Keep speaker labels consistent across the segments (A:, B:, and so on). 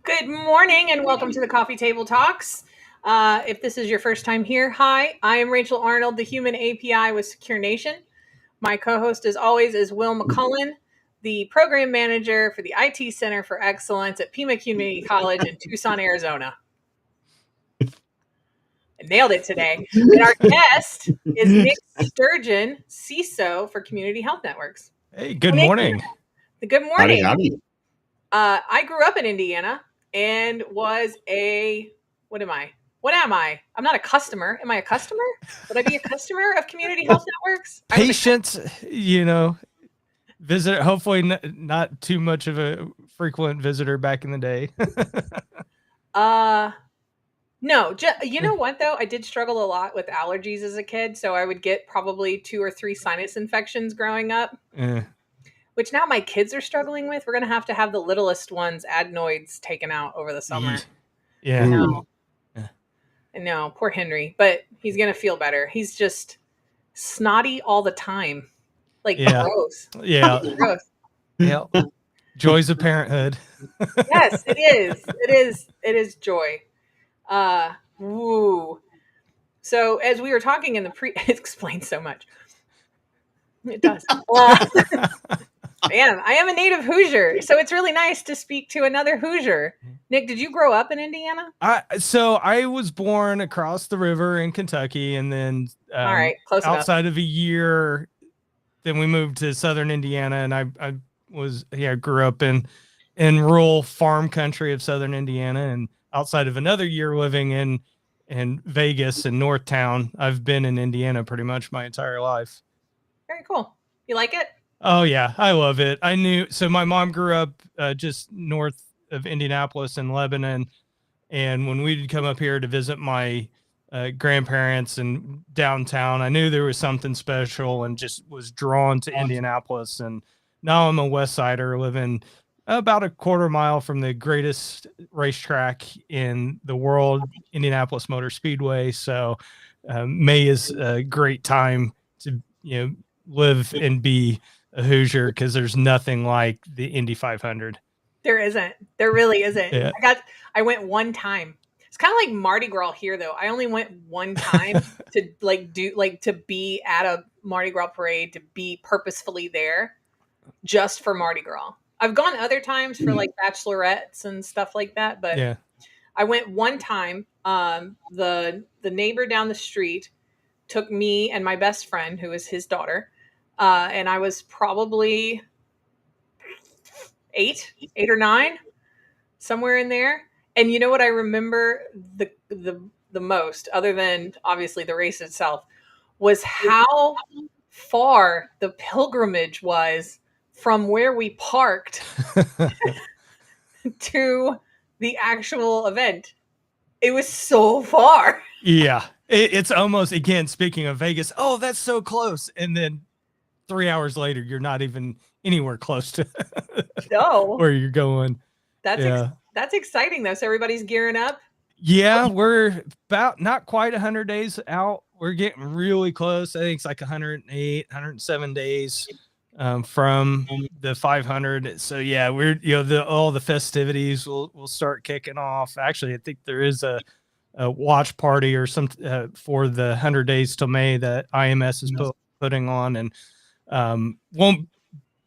A: Good morning and welcome to the Coffee Table Talks. If this is your first time here, hi, I am Rachel Arnold, the Human API with Secure Nation. My co-host, as always, is Will McCullen, the Program Manager for the IT Center for Excellence at Pima Community College in Tucson, Arizona. I nailed it today. And our guest is Nick Sturgeon, CISO for Community Health Networks.
B: Hey, good morning.
A: Good morning.
C: Howdy.
A: I grew up in Indiana and was what am I? I'm not a customer. Am I a customer? Would I be a customer of Community Health Networks?
B: Patient, visitor, hopefully not too much of a frequent visitor back in the day.
A: No, you know what though? I did struggle a lot with allergies as a kid. So I would get probably 2 or 3 sinus infections growing up. Which now my kids are struggling with. We're going to have the littlest ones adenoids taken out over the summer.
B: Yeah.
A: I know, poor Henry, but he's going to feel better. He's just snotty all the time. Gross.
B: Yeah.
A: Gross.
B: Yeah. Joys of parenthood.
A: Yes, it is. It is joy. Woo. So as we were talking in the it explains so much. It does. Man, I am a native Hoosier, so it's really nice to speak to another Hoosier. Nick, did you grow up in Indiana?
B: So I was born across the river in Kentucky, and then
A: all right, close
B: outside
A: enough.
B: of a year, then we moved to southern Indiana, and I grew up in rural farm country of southern Indiana, and outside of another year living in Vegas and Northtown, I've been in Indiana pretty much my entire life.
A: Very cool. You like it?
B: Oh yeah, I love it. So my mom grew up just north of Indianapolis in Lebanon, and when we'd come up here to visit my grandparents in downtown, I knew there was something special and just was drawn to Indianapolis. And now I'm a West Sider living about a quarter mile from the greatest racetrack in the world, Indianapolis Motor Speedway. So May is a great time to live and be a Hoosier, because there's nothing like the Indy 500.
A: There isn't. There really isn't.
B: Yeah.
A: I went one time. It's kind of like Mardi Gras here, though. I only went one time to be at a Mardi Gras parade, to be purposefully there just for Mardi Gras. I've gone other times for like bachelorettes and stuff like that, but
B: yeah.
A: I went one time. The neighbor down the street took me and my best friend, who is his daughter, and I was probably 8 or 9, somewhere in there. And you know what I remember the most, other than obviously the race itself, was how far the pilgrimage was from where we parked to the actual event. It was so far.
B: Yeah. It's almost, again, speaking of Vegas, oh, that's so close. And then 3 hours later, you're not even anywhere close to where you're going.
A: That's exciting, though. So everybody's gearing up.
B: Yeah, we're about not quite 100 days out. We're getting really close. I think it's like 108, 107 days from the 500. So yeah, we're all the festivities will start kicking off. Actually, I think there is a watch party or some for the 100 days till May that IMS is putting on, and won't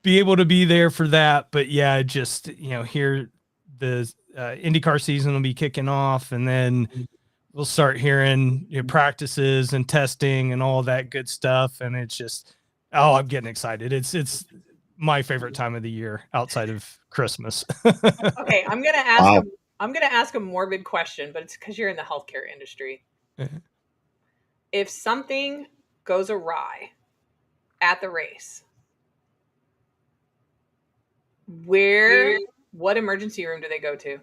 B: be able to be there for that. But yeah, just here the IndyCar season will be kicking off, and then we'll start hearing practices and testing and all that good stuff. And it's just, I'm getting excited. It's my favorite time of the year outside of Christmas.
A: Okay, I'm gonna ask a morbid question, but it's because you're in the healthcare industry. If something goes awry at the race, what emergency room do they go to?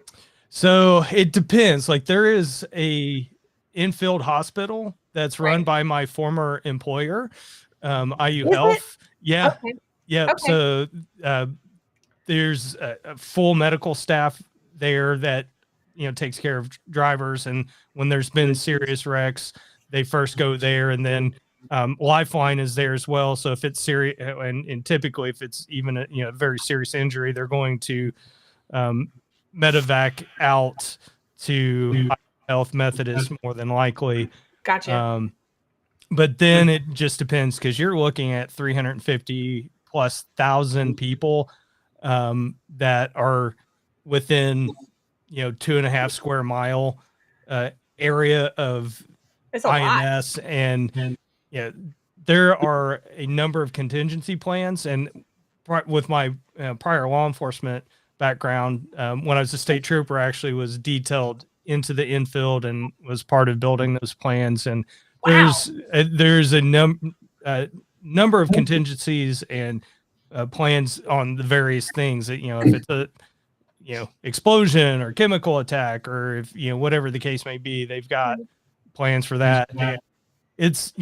B: So it depends. Like, there is a infield hospital that's run by my former employer, IU Health. Yeah.
A: Okay.
B: Yeah. Okay. So there's a full medical staff there that takes care of drivers, and when there's been serious wrecks, they first go there, and then Lifeline is there as well. So if it's serious, and typically if it's even a very serious injury, they're going to medevac out to Health Methodist more than likely.
A: Gotcha.
B: But then it just depends, because you're looking at 350 plus thousand people that are within 2.5 square mile area of
A: It's a
B: INS,
A: lot.
B: and there are a number of contingency plans. And with my prior law enforcement background, when I was a state trooper, I actually was detailed into the infield and was part of building those plans. And there's a number of contingencies and plans on the various things that, if it's a explosion or chemical attack, or if whatever the case may be, they've got plans for that. And it's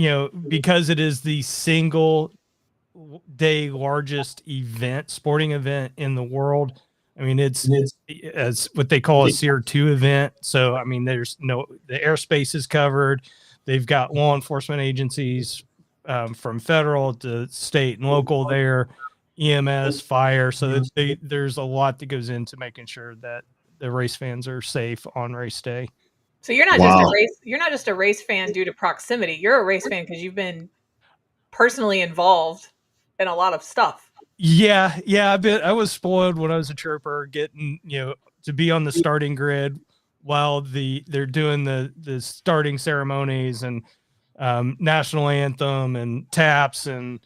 B: because it is the single day largest sporting event in the world. I mean, it's what they call a Tier 2 event. So, I mean, the airspace is covered. They've got law enforcement agencies from federal to state and local there, EMS, fire. So there's a lot that goes into making sure that the race fans are safe on race day.
A: So you're not just a race fan due to proximity. You're a race fan because you've been personally involved in a lot of stuff.
B: Yeah. I was spoiled when I was a trooper, getting to be on the starting grid while they're doing the starting ceremonies and national anthem and taps and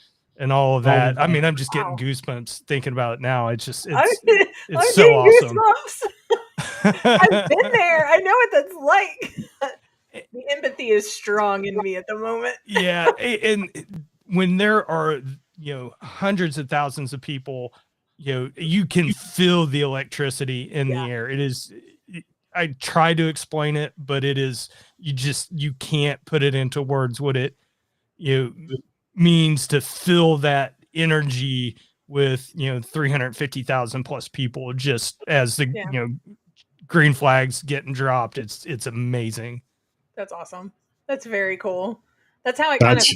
B: all of that. I mean, I'm just getting goosebumps thinking about it now. It's so awesome.
A: I've been there. I know what that's like. The empathy is strong in me at the moment.
B: Yeah, and when there are hundreds of thousands of people, you can feel the electricity in the air. It is. I try to explain it, but it is, you can't put it into words what it means to feel that energy with 350,000 plus people just as the green flags getting dropped. It's amazing.
A: That's awesome. That's very cool. That's how it kind of,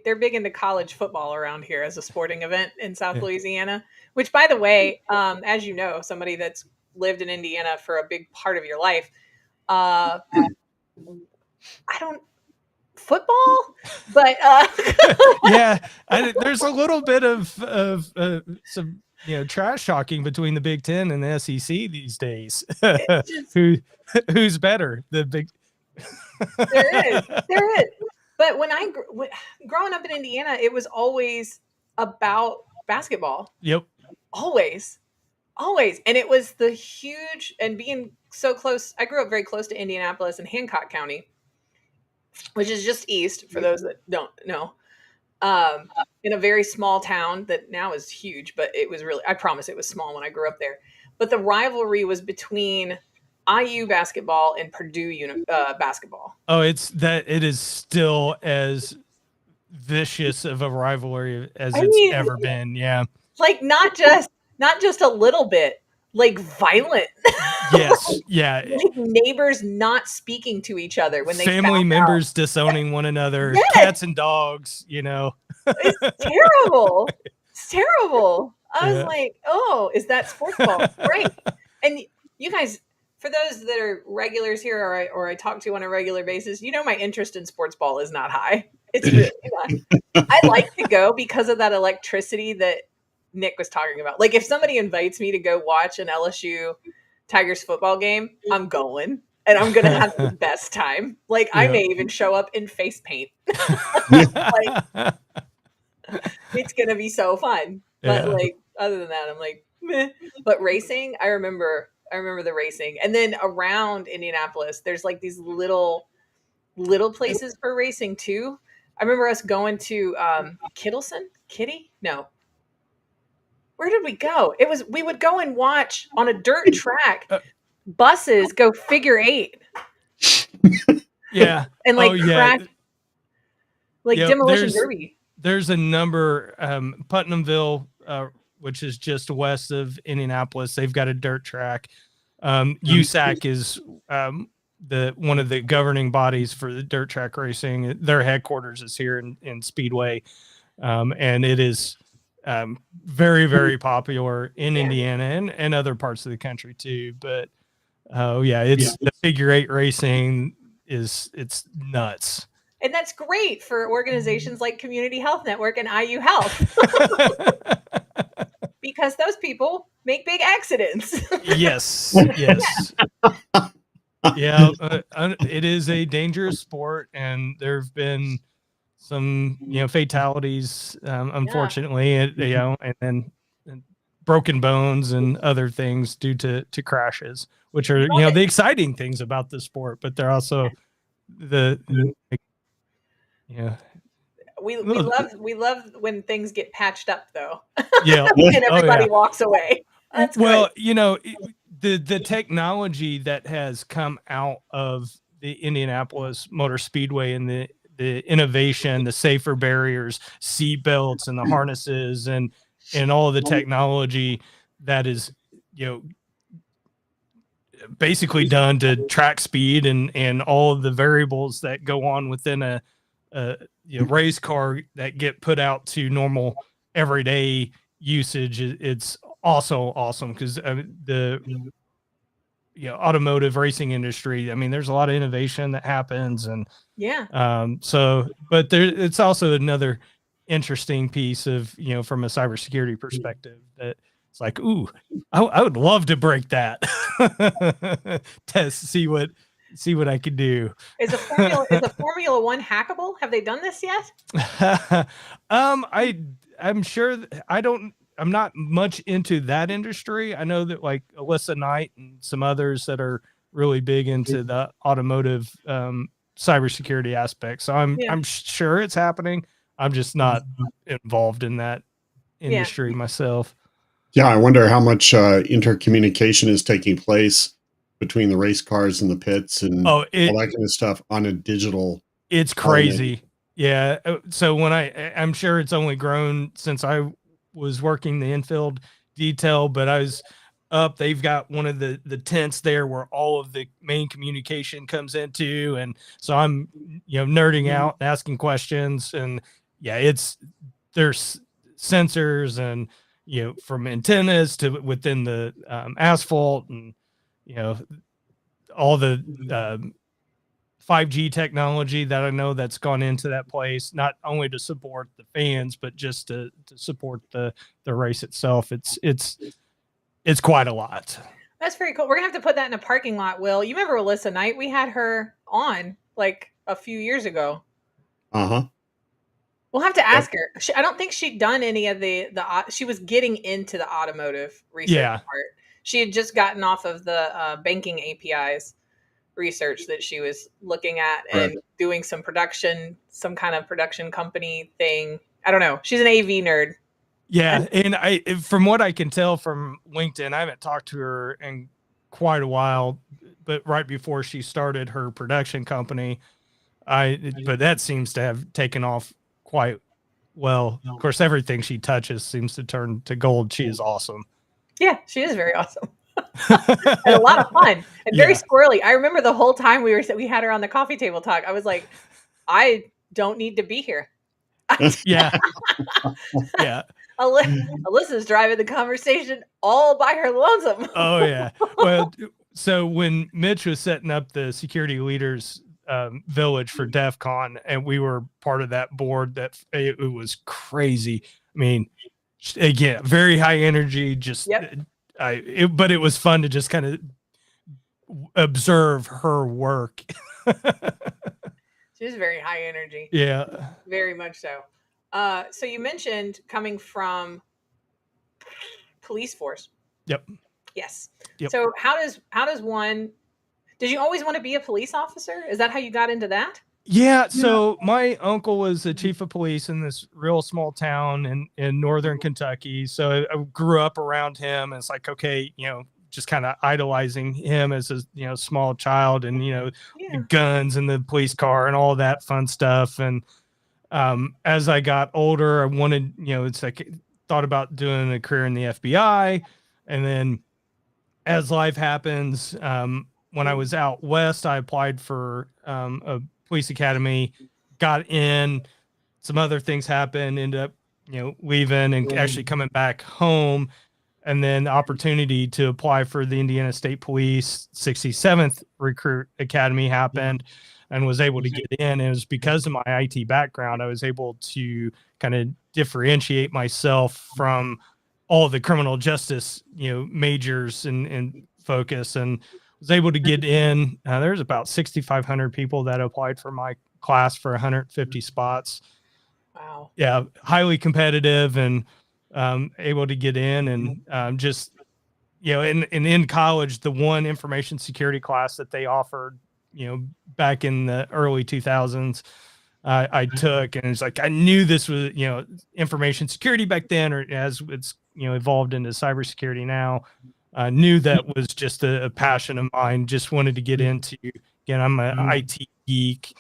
A: they're big into college football around here as a sporting event in South Louisiana, which, by the way, as you know, somebody that's lived in Indiana for a big part of your life, football, but
B: there's a little bit of some trash talking between the Big Ten and the SEC these days. Who's better? The Big
A: there is. But when growing up in Indiana, it was always about basketball.
B: Yep.
A: Always. And it was the huge, and being so close, I grew up very close to Indianapolis and Hancock County, which is just east for those that don't know, in a very small town that now is huge, but it was really, I promise it was small when I grew up there. But the rivalry was between IU basketball and Purdue basketball.
B: Oh, it is still as vicious of a rivalry as it's ever been. Yeah.
A: Like not just a little bit, like violent.
B: Yes. Yeah.
A: Like neighbors not speaking to each other when they
B: family members disowning one another, cats and dogs,
A: It's terrible. It's terrible. I was like, oh, is that sports ball? Great. And you guys, for those that are regulars here or I talk to on a regular basis, my interest in sports ball is not high. It's really not. I like to go because of that electricity that Nick was talking about. Like if somebody invites me to go watch an LSU Tigers football game, I'm going and I'm going to have the best time. Like I may even show up in face paint. Like, it's going to be so fun. But like, other than that, I'm like, meh. But racing, I remember the racing. And then around Indianapolis, there's like these little places for racing too. I remember us going to Kitty? No. Where did we go? We would go and watch on a dirt track buses go figure 8.
B: Yeah.
A: And like crash, like demolition derby.
B: There's a number, Putnamville, which is just west of Indianapolis. They've got a dirt track. USAC is one of the governing bodies for the dirt track racing. Their headquarters is here in Speedway. And it is very, very popular in Indiana and other parts of the country too. But the figure eight racing it's nuts.
A: And that's great for organizations like Community Health Network and IU Health. Because those people make big accidents.
B: Yes. Yeah, it is a dangerous sport, and there have been some fatalities, unfortunately, and broken bones and other things due to crashes, which are the exciting things about the sport, but they're also
A: we love when things get patched up, though.
B: Yeah.
A: And everybody walks away. That's
B: well good. The technology that has come out of the Indianapolis Motor Speedway and the innovation, the safer barriers, seat belts, and the harnesses, and all of the technology that is basically done to track speed and all of the variables that go on within a race car that get put out to normal everyday usage. It's also awesome because the automotive racing industry, I mean, there's a lot of innovation that happens, and but it's also another interesting piece of from a cybersecurity perspective that it's like, ooh, I would love to break that. Test, see what I could do.
A: Is a Formula One hackable? Have they done this yet?
B: I'm sure I'm not much into that industry. I know that like Alyssa Knight and some others that are really big into the automotive cybersecurity aspect. So I'm sure it's happening. I'm just not involved in that industry myself.
C: Yeah, I wonder how much intercommunication is taking place between the race cars and the pits and all that kind of stuff on a digital.
B: It's crazy. Yeah. So I'm sure it's only grown since I was working the infield detail, but I was up, they've got one of the tents there where all of the main communication comes into. And so I'm, nerding out and asking questions, and there's sensors and, from antennas to within the asphalt, and, all the 5G technology that I know that's gone into that place, not only to support the fans, but just to support the race itself. It's quite a lot.
A: That's very cool. We're gonna have to put that in a parking lot, Will. You remember Alyssa Knight? We had her on like a few years ago. We'll have to ask her. I don't think she'd done any of she was getting into the automotive research part. She had just gotten off of the banking APIs research that she was looking at and doing some kind of production company thing. I don't know. She's an AV nerd.
B: Yeah. And from what I can tell from LinkedIn, I haven't talked to her in quite a while, but right before she started her production company, but that seems to have taken off quite well. Of course, everything she touches seems to turn to gold. She is awesome.
A: Yeah, she is very awesome. And a lot of fun and very squirrely. I remember the whole time we had her on the coffee table talk, I was like, I don't need to be here.
B: Yeah.
A: Alyssa's driving the conversation all by her lonesome.
B: Oh yeah. Well, so when Mitch was setting up the security leaders village for DEF CON, and we were part of that board, that it was crazy. I mean, again, very high energy, but it was fun to just kind of observe her work.
A: She's very high energy.
B: Yeah.
A: Very much so. So you mentioned coming from police force.
B: Yep.
A: Yes.
B: Yep.
A: So how does one, did you always want to be a police officer? Is that how you got into that?
B: Yeah. So my uncle was the chief of police in this real small town in northern Kentucky. So I grew up around him, and it's like, okay, just kind of idolizing him as a small child, and the guns and the police car and all that fun stuff. And as I got older, I wanted, it's like thought about doing a career in the FBI. And then as life happens, when I was out west, I applied for a police academy, got in, some other things happened, ended up leaving and actually coming back home. And then the opportunity to apply for the Indiana State Police 67th Recruit Academy happened and was able to get in. And it was because of my IT background, I was able to kind of differentiate myself from all the criminal justice, majors and focus, and was able to get in. There's about 6,500 people that applied for my class for 150 spots.
A: Wow.
B: Yeah. Highly competitive, and able to get in, and just, in college, the one information security class that they offered, back in the early 2000s, I took, and it's like, I knew this was, information security back then, or as it's, evolved into cybersecurity now. I knew that was just a passion of mine. Just wanted to get into, again, I'm an IT geek.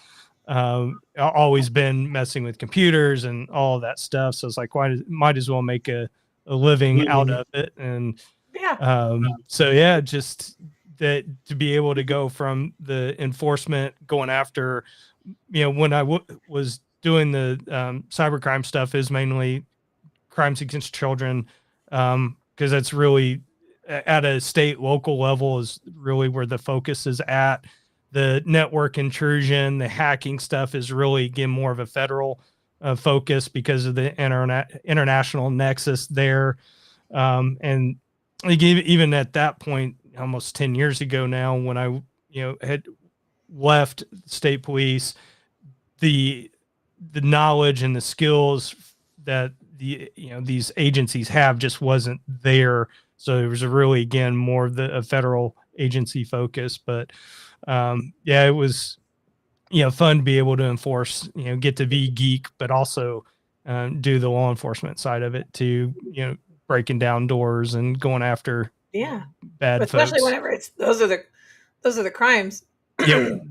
B: Always been messing with computers and all of that stuff. So it's like, might as well make a living out of it. And just that, to be able to go from the enforcement, going after, when I was doing the cybercrime stuff, is mainly crimes against children, because that's really at a state, local level is really where the focus is at. The network intrusion, the hacking stuff is really, again, more of a federal focus because of the international nexus there. And even at that point, almost 10 years ago now, when I had left state police, the knowledge and the skills that these agencies have just wasn't there. So it was really, again, more of a federal agency focus. But it was fun to be able to enforce, get to be geek, but also do the law enforcement side of it too, breaking down doors and going after bad
A: especially
B: folks.
A: Whenever those are the crimes.
B: Yep.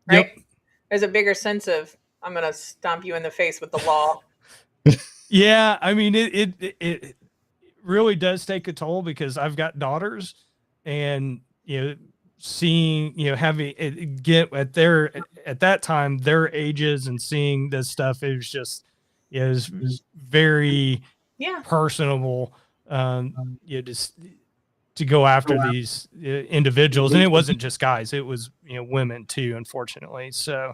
A: Right.
B: Yep.
A: There's a bigger sense of, I'm gonna stomp you in the face with the law.
B: Yeah, I mean, it really does take a toll, because I've got daughters, and seeing, having it get at that time, their ages, and seeing this stuff, it was just, it was very personable. Just to go after these individuals, and it wasn't just guys; it was women too, unfortunately. So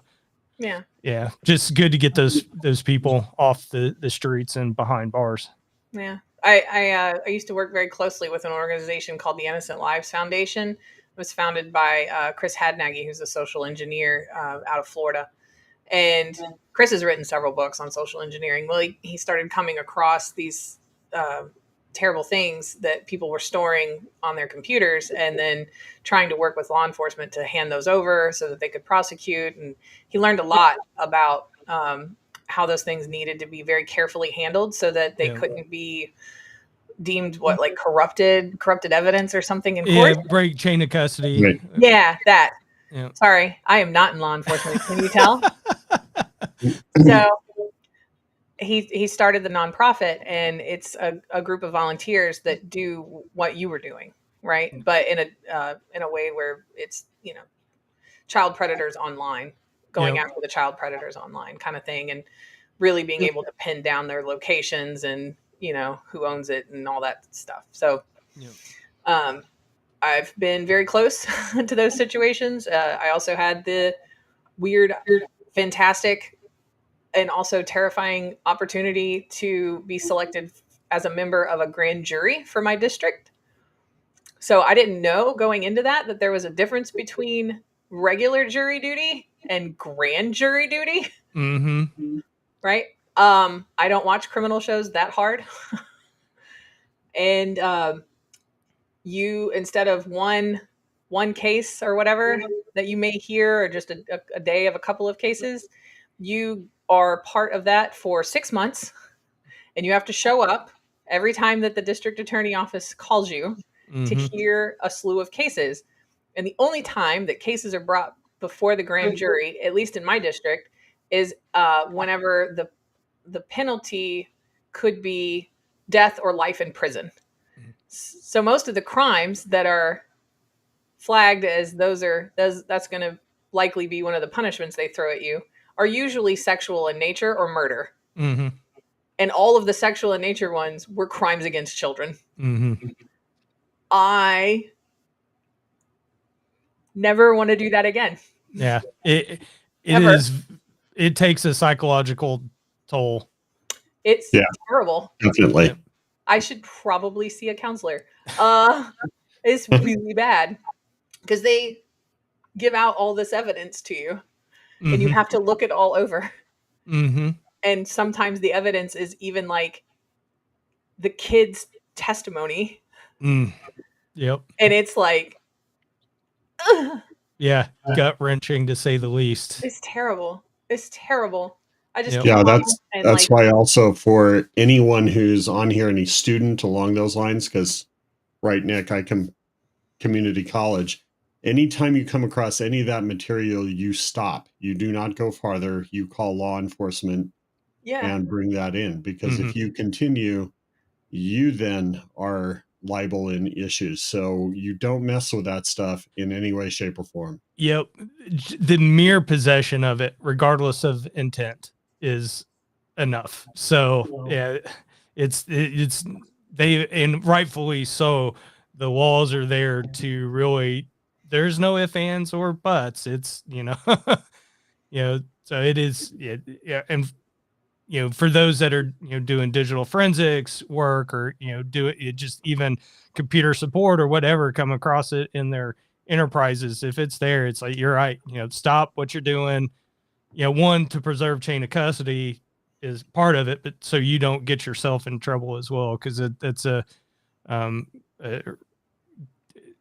B: yeah, just good to get those people off the streets and behind bars.
A: Yeah, I used to work very closely with an organization called the Innocent Lives Foundation. It was founded by Chris Hadnagy, who's a social engineer out of Florida. And Chris has written several books on social engineering. Well, he started coming across these terrible things that people were storing on their computers, and then trying to work with law enforcement to hand those over so that they could prosecute. And he learned a lot about how those things needed to be very carefully handled so that they couldn't be deemed like corrupted evidence or something in court.
B: Break chain of custody.
C: Right.
A: Yeah, that.
B: Yeah.
A: Sorry, I am not in law enforcement. Can you tell? So he started the nonprofit, and it's a group of volunteers that do what you were doing, right? But in a way where it's child predators online, going after the child predators online kind of thing, and really being able to pin down their locations and who owns it and all that stuff. So I've been very close to those situations. I also had the weird, fantastic, and also terrifying opportunity to be selected as a member of a grand jury for my district. So I didn't know going into that there was a difference between regular jury duty and grand jury duty.
B: Mm-hmm.
A: Right. I don't watch criminal shows that hard. And you, instead of one case or whatever that you may hear, or just a day of a couple of cases, you are part of that for 6 months, and you have to show up every time that the district attorney office calls you to hear a slew of cases. And the only time that cases are brought before the grand jury, at least in my district, is whenever the penalty could be death or life in prison. So most of the crimes that are flagged as that's going to likely be one of the punishments they throw at you, are usually sexual in nature or murder. and all of the sexual in nature ones were crimes against children.
B: Mm-hmm.
A: I never want to do that again.
B: Yeah, it takes a psychological toll.
A: It's terrible.
C: Definitely.
B: Yep.
A: I should probably see a counselor. It's really bad because they give out all this evidence to you, and you have to look it all over.
B: Mm-hmm.
A: And sometimes the evidence is even like the kid's testimony.
B: Yep.
A: And it's like, ugh.
B: Yeah, gut-wrenching to say the least.
A: It's terrible. It's terrible. I just
C: that's why also for anyone who's on here, any student along those lines, because right, Nick, I come community college. Anytime you come across any of that material, you stop. You do not go farther. You call law enforcement and bring that in, because if you continue, you then are liable in issues. So you don't mess with that stuff in any way, shape, or form.
B: Yep. The mere possession of it, regardless of intent, is enough. So yeah, it's they, and rightfully so, the laws are there to really, there's no ifs, ands, or buts. It's, so it is. Yeah. And, for those that are, doing digital forensics work, or, do it just even computer support or whatever, come across it in their enterprises. If it's there, it's like, you're right. Stop what you're doing. One, to preserve chain of custody is part of it, but so you don't get yourself in trouble as well. Cause it's a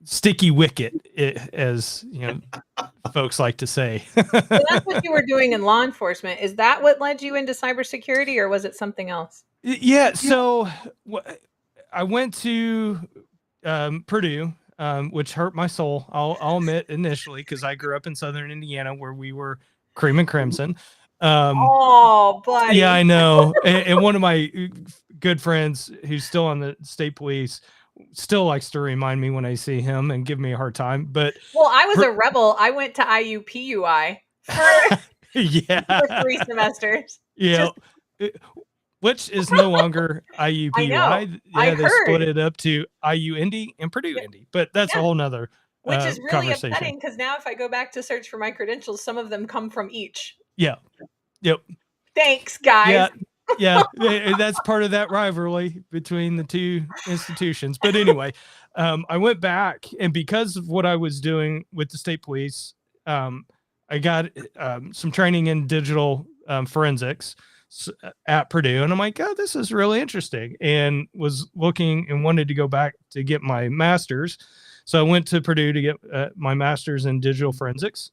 B: sticky wicket, as folks like to say.
A: So that's what you were doing in law enforcement. Is that what led you into cybersecurity, or was it something else?
B: Yeah. So I went to Purdue, which hurt my soul. I'll admit initially, because I grew up in Southern Indiana, where we were cream and crimson.
A: Oh, buddy.
B: Yeah, I know. And one of my good friends who's still on the state police still likes to remind me when I see him and give me a hard time. But
A: I was a rebel. I went to IUPUI for 3 semesters.
B: Yeah. Which is no longer IUPUI. Yeah, they split it up to IU Indy and Purdue Indy. But that's a whole nother
A: which is really upsetting, because now if I go back to search for my credentials, some of them come from each.
B: Yeah. Yep.
A: Thanks, guys.
B: Yeah. That's part of that rivalry between the two institutions. But anyway, I went back, and because of what I was doing with the state police, I got some training in digital forensics at Purdue. And I'm like, oh, this is really interesting, and was looking and wanted to go back to get my master's. So I went to Purdue to get my master's in digital forensics.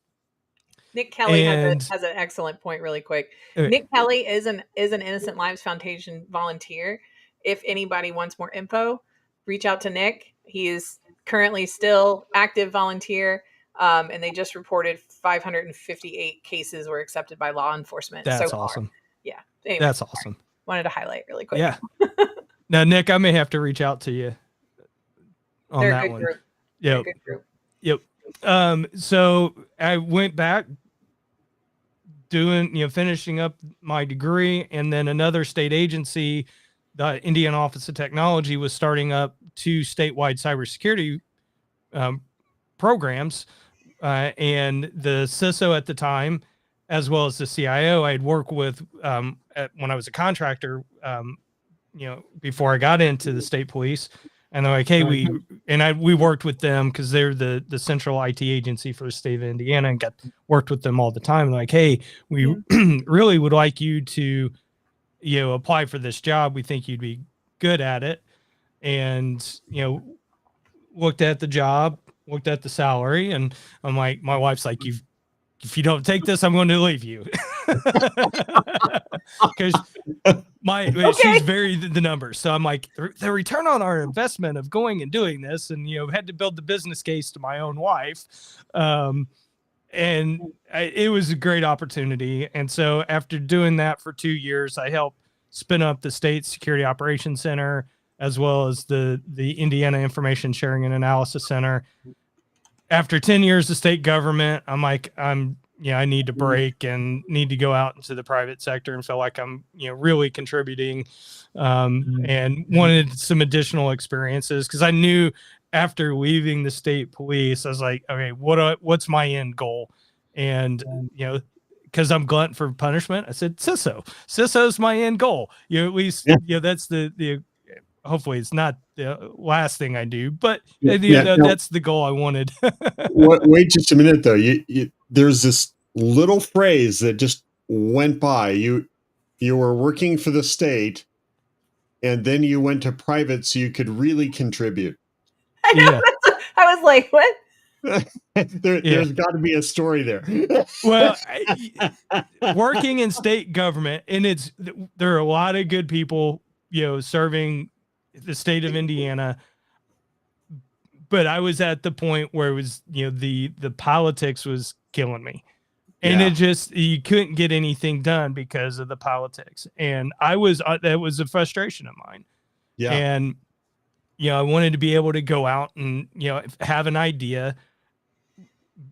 A: Nick Kelly has an excellent point really quick. Okay. Nick Kelly is an Innocent Lives Foundation volunteer. If anybody wants more info, reach out to Nick. He is currently still active volunteer. And they just reported 558 cases were accepted by law enforcement.
B: That's awesome.
A: Yeah. Anyway,
B: that's awesome.
A: Wanted to highlight really quick.
B: Yeah. Now, Nick, I may have to reach out to you on
A: They're
B: that
A: a good
B: one.
A: Group.
B: Yep.
A: Good group.
B: Yep. So I went back doing, finishing up my degree, and then another state agency, the Indiana Office of Technology, was starting up 2 statewide cybersecurity programs. And the CISO at the time, as well as the CIO, I'd worked with when I was a contractor, before I got into the state police. And they're like, hey, we worked with them because they're the central IT agency for the state of Indiana, and worked with them all the time. And like, hey, we really would like you to, apply for this job. We think you'd be good at it. And, looked at the job, looked at the salary, and I'm like, my wife's like, if you don't take this, I'm going to leave you. Because she's very the numbers. So I'm like, the return on our investment of going and doing this, and had to build the business case to my own wife. It was a great opportunity. And so after doing that for 2 years, I helped spin up the State Security Operations Center, as well as the Indiana Information Sharing and Analysis Center. After 10 years of state government, I'm like, I'm I need to break and need to go out into the private sector and feel like I'm, really contributing, and wanted some additional experiences, because I knew after leaving the state police, I was like, okay, what's my end goal? And, because I'm glutton for punishment, I said, CISO. CISO's my end goal. At least, that's the hopefully it's not the last thing I do, but that's the goal I wanted.
C: Wait just a minute though. There's this little phrase that just went by. You were working for the state, and then you went to private so you could really contribute.
A: I know. I was like, what?
C: There's got to be a story there.
B: Well, working in state government, and there are a lot of good people, serving the state of Indiana. But I was at the point where it was, the politics was killing me. And you couldn't get anything done because of the politics. And that was a frustration of mine. Yeah. And, I wanted to be able to go out and, have an idea,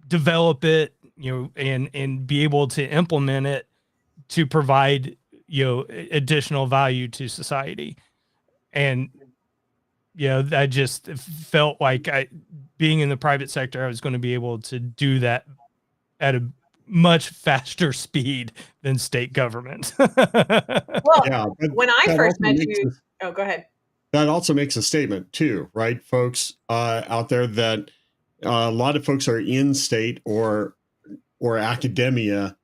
B: develop it, and be able to implement it to provide, additional value to society. And, I just felt like being in the private sector, I was going to be able to do that at a much faster speed than state government.
A: Well, when I first met you, go ahead.
C: That also makes a statement too, right, folks out there, that a lot of folks are in state or academia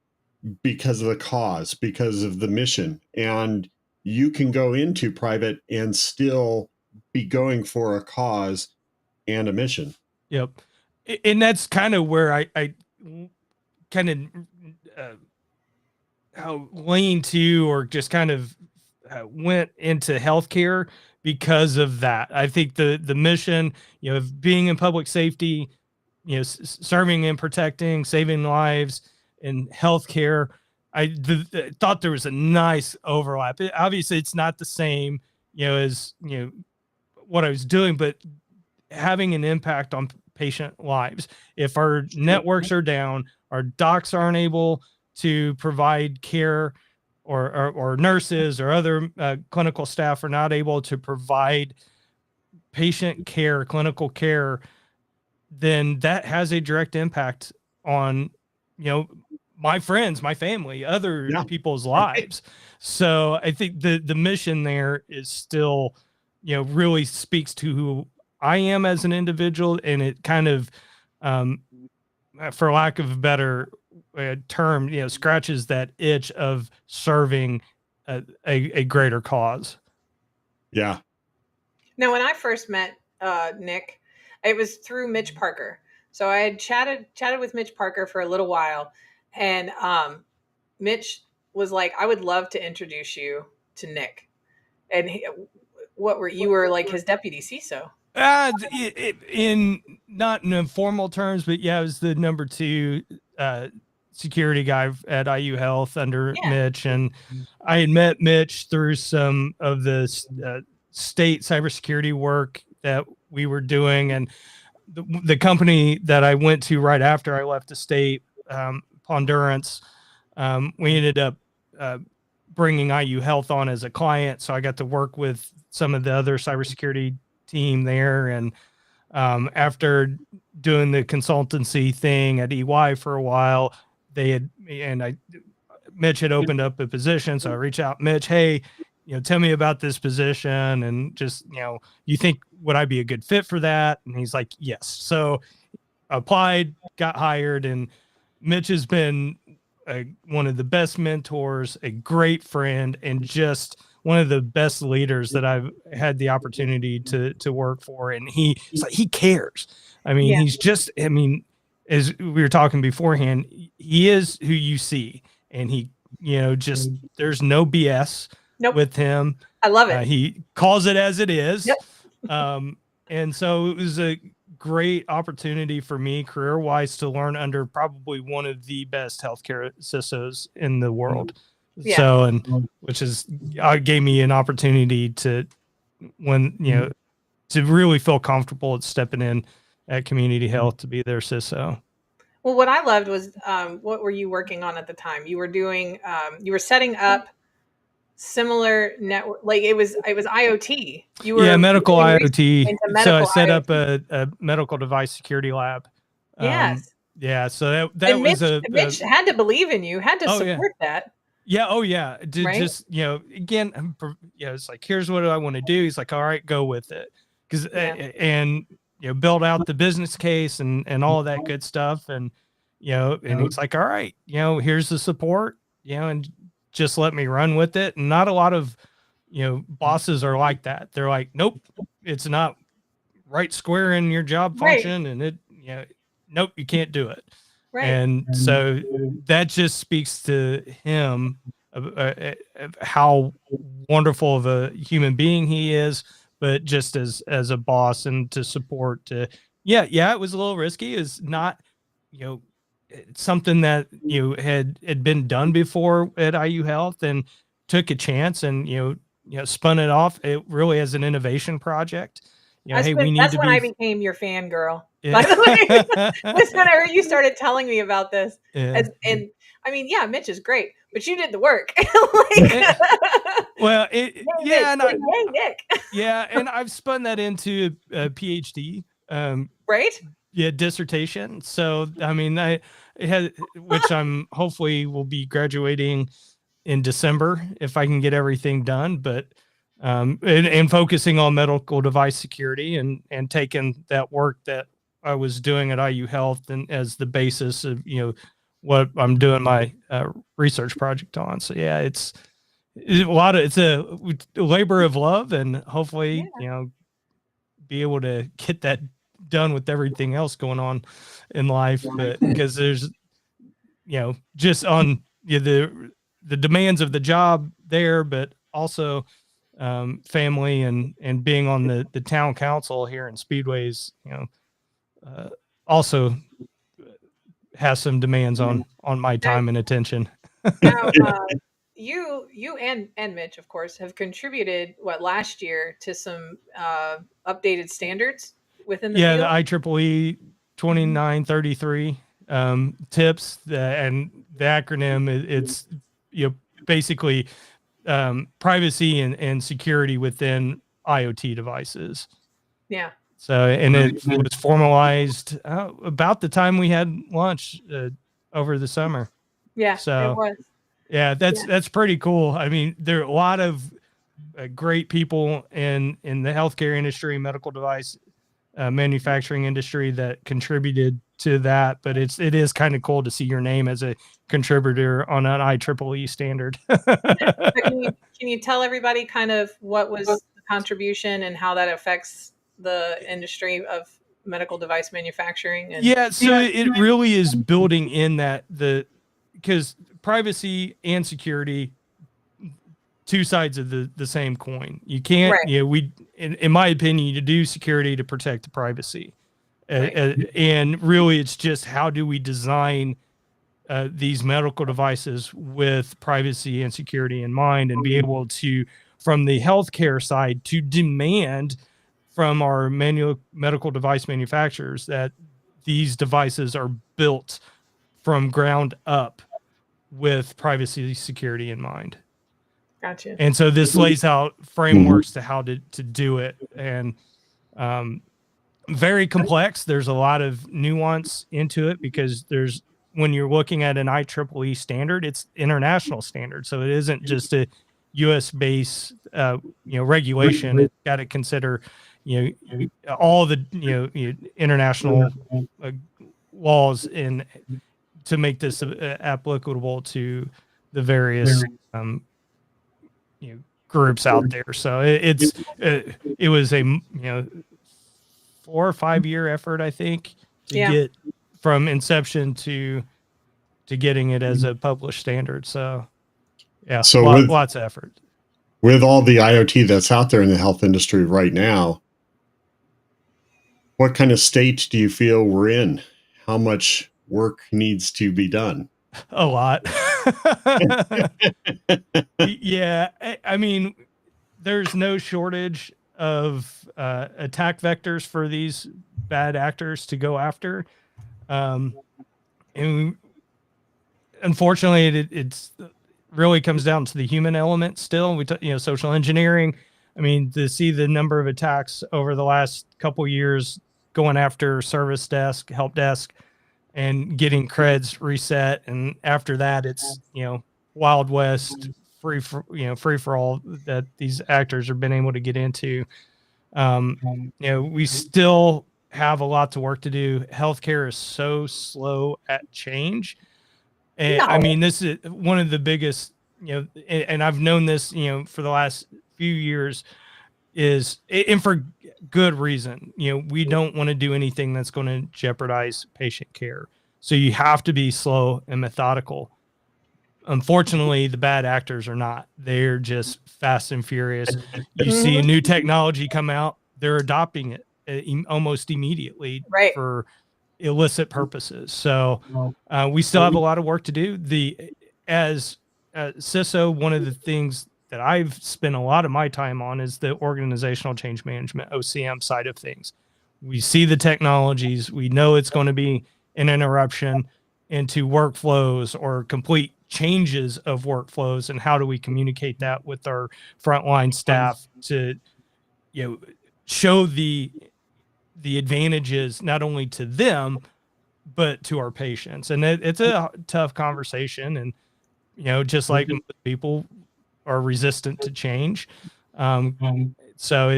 C: because of the cause, because of the mission, and you can go into private and still be going for a cause and a mission.
B: Yep. And that's kind of where I kind of lean to, or just kind of went into healthcare because of that. I think the mission, of being in public safety, serving and protecting, saving lives in healthcare, I thought there was a nice overlap. Obviously, it's not the same, as, what I was doing, but having an impact on patient lives. If our networks are down, our docs aren't able to provide care, or nurses or other clinical staff are not able to provide patient care, clinical care, then that has a direct impact on, my friends, my family, other people's lives. So I think the mission there is still, really speaks to who I am as an individual. And it kind of, for lack of a better term, scratches that itch of serving a greater cause.
C: Yeah.
A: Now, when I first met Nick, it was through Mitch Parker. So I had chatted with Mitch Parker for a little while, and Mitch was like, "I would love to introduce you to Nick." And you were like his deputy CISO?
B: In not in formal terms, but it was the number 2 security guy at IU Health under Mitch. And I had met Mitch through some of the state cybersecurity work that we were doing. And the company that I went to right after I left the state, Pondurance, we ended up bringing IU Health on as a client. So I got to work with some of the other cybersecurity team there. And after doing the consultancy thing at EY for a while, Mitch had opened up a position. So I reached out, Mitch, hey, tell me about this position, and just, you think, would I be a good fit for that? And he's like, yes. So I applied, got hired, and Mitch has been one of the best mentors, a great friend, and just one of the best leaders that I've had the opportunity to work for. And he cares. I mean, he's just, as we were talking beforehand, he is who you see, and he, just, there's no BS with him.
A: I love it.
B: He calls it as it is.
A: Yep.
B: And so it was a great opportunity for me career-wise to learn under probably one of the best healthcare CISOs in the world. Yeah. So, and which gave me an opportunity to really feel comfortable at stepping in at Community Health to be their CISO.
A: Well, what I loved was what were you working on at the time? You were doing you were setting up similar network, like it was IoT. You were
B: medical
A: doing research
B: IoT.
A: into
B: So I
A: medical
B: set up
A: IoT.
B: a medical device security lab.
A: Yes.
B: Yeah, so that
A: And
B: was
A: Mitch had to believe in you, had to
B: oh, yeah.
A: support that.
B: Yeah. Oh, yeah.
A: Right?
B: Just, again, it's like, here's what I want to do. He's like, all right, go with it. Because, and, build out the business case and all of that good stuff. And, and he's like, all right, here's the support, and just let me run with it. And not a lot of, bosses are like that. They're like, nope, it's not right square in your job function. And it, nope, you can't do it.
A: Right.
B: And so that just speaks to him of how wonderful of a human being he is, but just as a boss and to support. It was a little risky. It's not, something that had been done before at IU Health, and took a chance and spun it off. It really as an innovation project.
A: That's
B: hey,
A: when,
B: we need
A: that's
B: to
A: when
B: be.
A: I became your fangirl.
B: Yeah.
A: By the way, that's when I heard you started telling me about this.
B: Yeah.
A: And I mean, yeah, Mitch is great, but you did the work.
B: Well,
A: Nick.
B: Yeah, and I've spun that into a PhD.
A: Right?
B: Yeah, dissertation. So I mean, which I'm hopefully will be graduating in December if I can get everything done. But and focusing on medical device security and taking that work that I was doing at IU Health and as the basis of what I'm doing my research project on. So yeah, it's a labor of love, and hopefully be able to get that done with everything else going on in life. But because there's just on the demands of the job there, but also family and being on the town council here in Speedways, also has some demands on my time and attention.
A: Now, you and Mitch, of course, have contributed last year to some updated standards within the field?
B: The IEEE 2933 tips, and the acronym it's basically privacy and security within IoT devices.
A: Yeah.
B: So, and it was formalized about the time we had lunch over the summer.
A: Yeah,
B: so
A: it was.
B: Yeah, that's pretty cool. I mean, there are a lot of great people in the healthcare industry, medical device manufacturing industry that contributed to that. But it is kind of cool to see your name as a contributor on an IEEE standard.
A: Can you tell everybody kind of what was the contribution and how that affects the industry of medical device manufacturing?
B: So it really is building in that because privacy and security, two sides of the same coin. You can't, in my opinion, you do security to protect the privacy. And really it's just how do we design these medical devices with privacy and security in mind, and be able to, from the healthcare side, to demand from our medical device manufacturers that these devices are built from ground up with privacy security in mind.
A: Gotcha.
B: And so this lays out frameworks to how to do it, and very complex. There's a lot of nuance into it, because when you're looking at an IEEE standard, it's international standard. So it isn't just a US based, regulation. It's got to consider, all the, international laws to make this applicable to the various, groups out there. So it was a 4 or 5 year effort, I think, to get from inception to getting it as a published standard. So lots of effort.
C: With all the IoT that's out there in the health industry right now, what kind of state do you feel we're in? How much work needs to be done?
B: A lot. Yeah. I mean, there's no shortage of attack vectors for these bad actors to go after. and unfortunately, it's really comes down to the human element still. Social engineering. I mean, to see the number of attacks over the last couple years going after service desk, help desk, and getting creds reset, and after that, it's Wild West, free for all that these actors have been able to get into. We still have a lot to work to do. Healthcare is so slow at change. And
A: No.
B: I mean, this is one of the biggest, and I've known this, for the last few years and for good reason. We don't want to do anything that's going to jeopardize patient care. So you have to be slow and methodical. Unfortunately, the bad actors are not. They're just fast and furious. You see a new technology come out, they're adopting it almost immediately for illicit purposes. So we still have a lot of work to do. As CISO, one of the things that I've spent a lot of my time on is the organizational change management, OCM side of things. We see the technologies, we know it's going to be an interruption into workflows or complete changes of workflows, and how do we communicate that with our frontline staff to show the advantages not only to them but to our patients. And it's a tough conversation, and just like people are resistant to change, so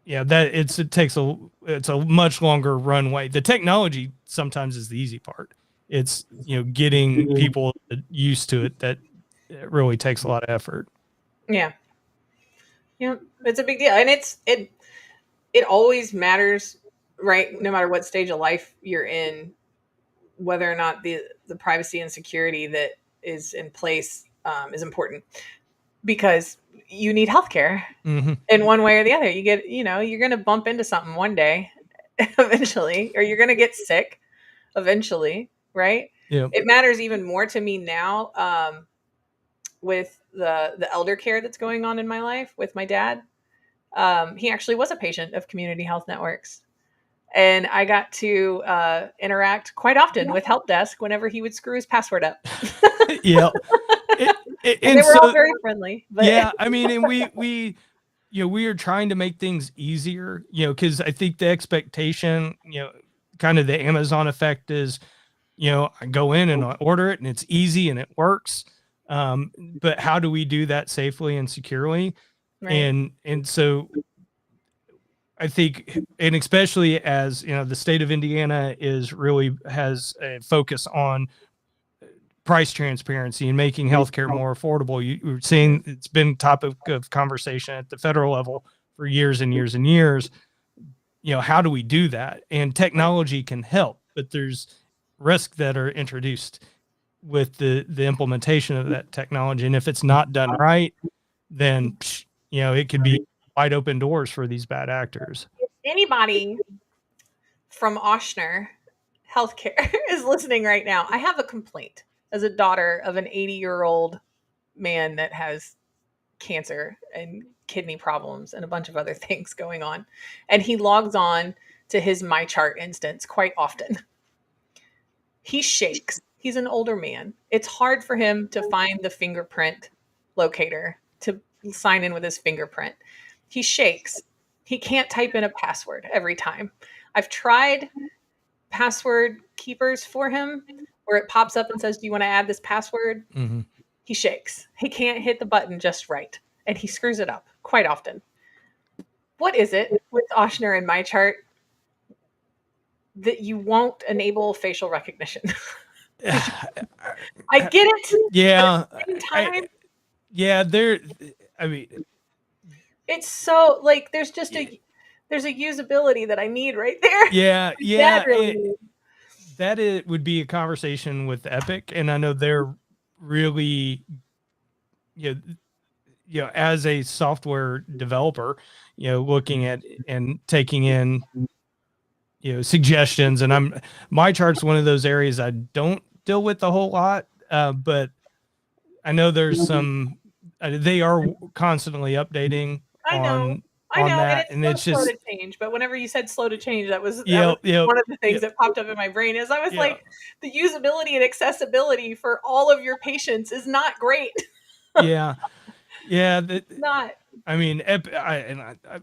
B: it's a much longer runway. The technology sometimes is the easy part. It's getting people used to it that it really takes a lot of effort.
A: Yeah, it's a big deal, and it always matters, right? No matter what stage of life you're in, whether or not the privacy and security that is in place is important, because you need healthcare in one way or the other. You get, you're going to bump into something one day eventually, or you're going to get sick eventually, right?
B: Yeah.
A: It matters even more to me now with the elder care that's going on in my life with my dad. He actually was a patient of Community Health Networks. And I got to interact quite often with help desk whenever he would screw his password up.
B: Yeah.
A: And they were all very friendly. But
B: yeah, I mean, and we are trying to make things easier, because I think the expectation, kind of the Amazon effect is, I go in and I order it and it's easy and it works. But how do we do that safely and securely? Right. And so I think, and especially as the state of Indiana has a focus on price transparency and making healthcare more affordable. You're seeing it's been topic of conversation at the federal level for years and years and years. How do we do that? And technology can help, but there's risks that are introduced with the implementation of that technology. And if it's not done right, then it could be wide open doors for these bad actors.
A: If anybody from Ochsner Healthcare is listening right now, I have a complaint as a daughter of an 80-year-old man that has cancer and kidney problems and a bunch of other things going on. And he logs on to his MyChart instance quite often. He shakes. He's an older man. It's hard for him to find the fingerprint locator to sign in with his fingerprint. He shakes. He can't type in a password every time. I've tried password keepers for him where it pops up and says, do you want to add this password?
B: Mm-hmm.
A: He shakes. He can't hit the button just right. And he screws it up quite often. What is it with Ochsner and MyChart that you won't enable facial recognition? I get it.
B: Yeah.
A: At the same
B: time,
A: it's so like there's a usability that I need right there.
B: Yeah. It would be a conversation with Epic, and I know they're really, as a software developer, looking at and taking in, suggestions. And MyChart's one of those areas I don't deal with a whole lot, but I know there's some. They are constantly updating.
A: I I
B: on
A: know,
B: that,
A: and it's so slow to change. But whenever you said slow to change, that was one of the things that popped up in my brain. Is I was like, the usability and accessibility for all of your patients is not great.
B: Yeah.
A: Not.
B: I mean, the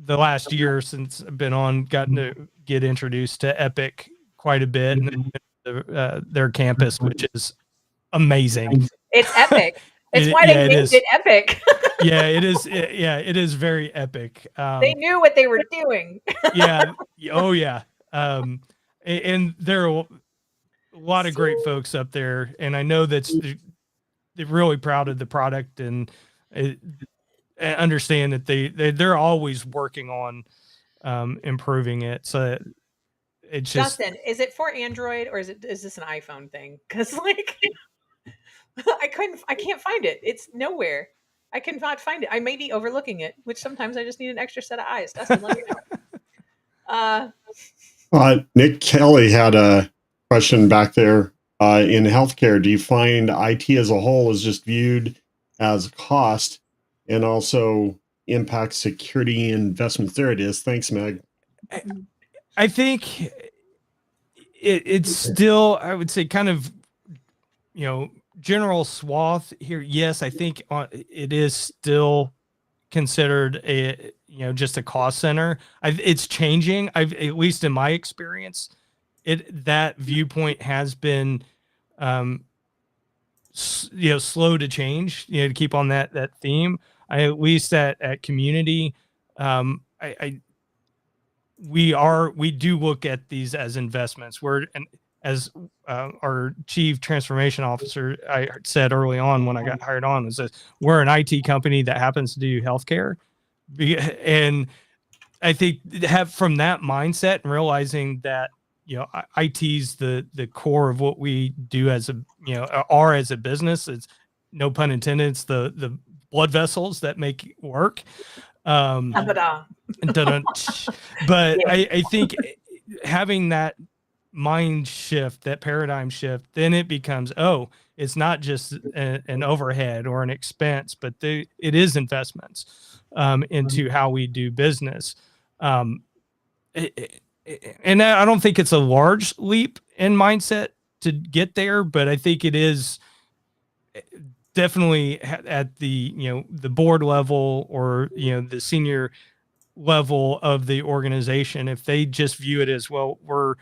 B: last year since I've been on, gotten to get introduced to Epic quite a bit, and their campus, which is amazing.
A: It's epic. It's why they named it Epic.
B: Yeah, it is. It is very epic.
A: They knew what they were doing.
B: Yeah. Oh yeah. And there are a lot of great folks up there, and I know they're really proud of the product, and understand that they're always working on improving it. So it's just,
A: Justin, is it for Android or is this an iPhone thing? Because like I can't find it. It's nowhere. I cannot find it. I may be overlooking it, which sometimes I just need an extra set of eyes. Dustin, let me
C: know. Nick Kelly had a question back there. In healthcare, do you find IT as a whole is just viewed as a cost and also impacts security investments? There it is. Thanks, Meg.
B: I think it's still, I would say, kind of, general swath here. Yes, I think it is still considered just a cost center. It's changing. At least in my experience, that viewpoint has been, slow to change. To keep on that theme. At least at community, we do look at these as investments. As our chief transformation officer, I said early on when I got hired on, is that we're an IT company that happens to do healthcare. And I think from that mindset and realizing that, IT's the core of what we do as a business. It's, no pun intended, it's the blood vessels that make it work. But I think having that mind shift, that paradigm shift, then it becomes, it's not just an overhead or an expense, but it is investments into how we do business. And I don't think it's a large leap in mindset to get there, but I think it is definitely at the the board level or the senior level of the organization. If they just view it as, well, we're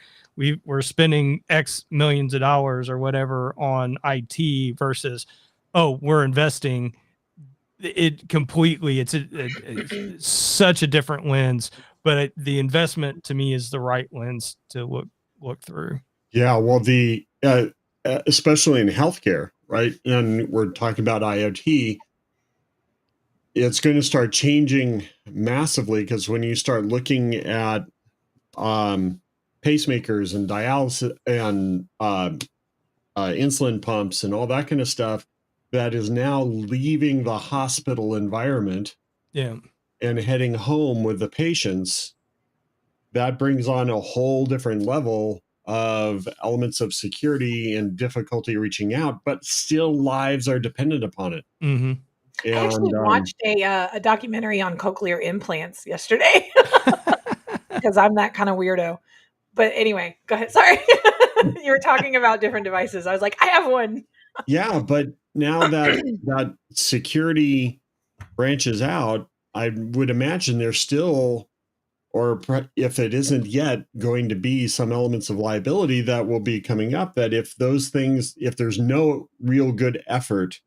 B: spending X millions of dollars or whatever on IT versus, we're investing, it completely, it's such a different lens. But the investment to me is the right lens to look through.
C: Yeah, well, the especially in healthcare, right? And we're talking about IoT. It's going to start changing massively, because when you start looking at pacemakers and dialysis and insulin pumps and all that kind of stuff, that is now leaving the hospital environment, and heading home with the patients, that brings on a whole different level of elements of security and difficulty reaching out, but still lives are dependent upon it.
B: Mm-hmm.
A: I actually watched a documentary on cochlear implants yesterday because I'm that kind of weirdo. But anyway, go ahead. Sorry. You were talking about different devices. I was like, I have one.
C: Yeah, but now that security branches out, I would imagine there's still, or if it isn't yet, going to be some elements of liability that will be coming up, that if there's no real good effort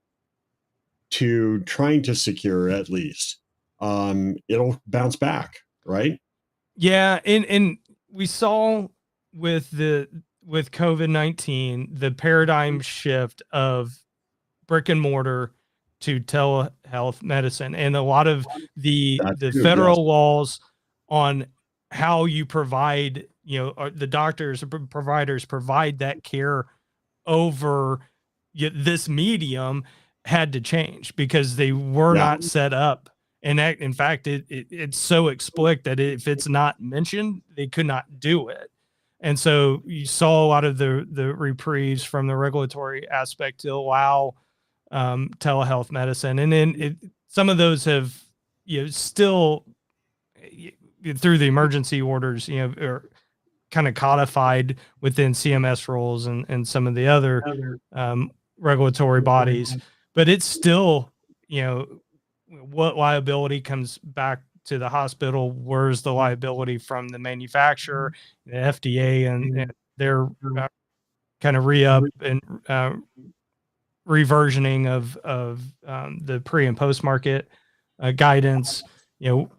C: to trying to secure, at least, it'll bounce back, right?
B: Yeah, and we saw with COVID-19 the paradigm shift of brick and mortar to telehealth medicine, and a lot of the federal laws on how you provide, the doctors or providers provide that care over this medium had to change, because they were not set up. And that, in fact, it's so explicit that if it's not mentioned, they could not do it. And so you saw a lot of the reprieves from the regulatory aspect to allow telehealth medicine. And then some of those have still through the emergency orders, are kind of codified within CMS rules and some of the other regulatory bodies, but it's still, what liability comes back to the hospital? Where's the liability from the manufacturer, the FDA, and their kind of re-up and reversioning of the pre and post market guidance. But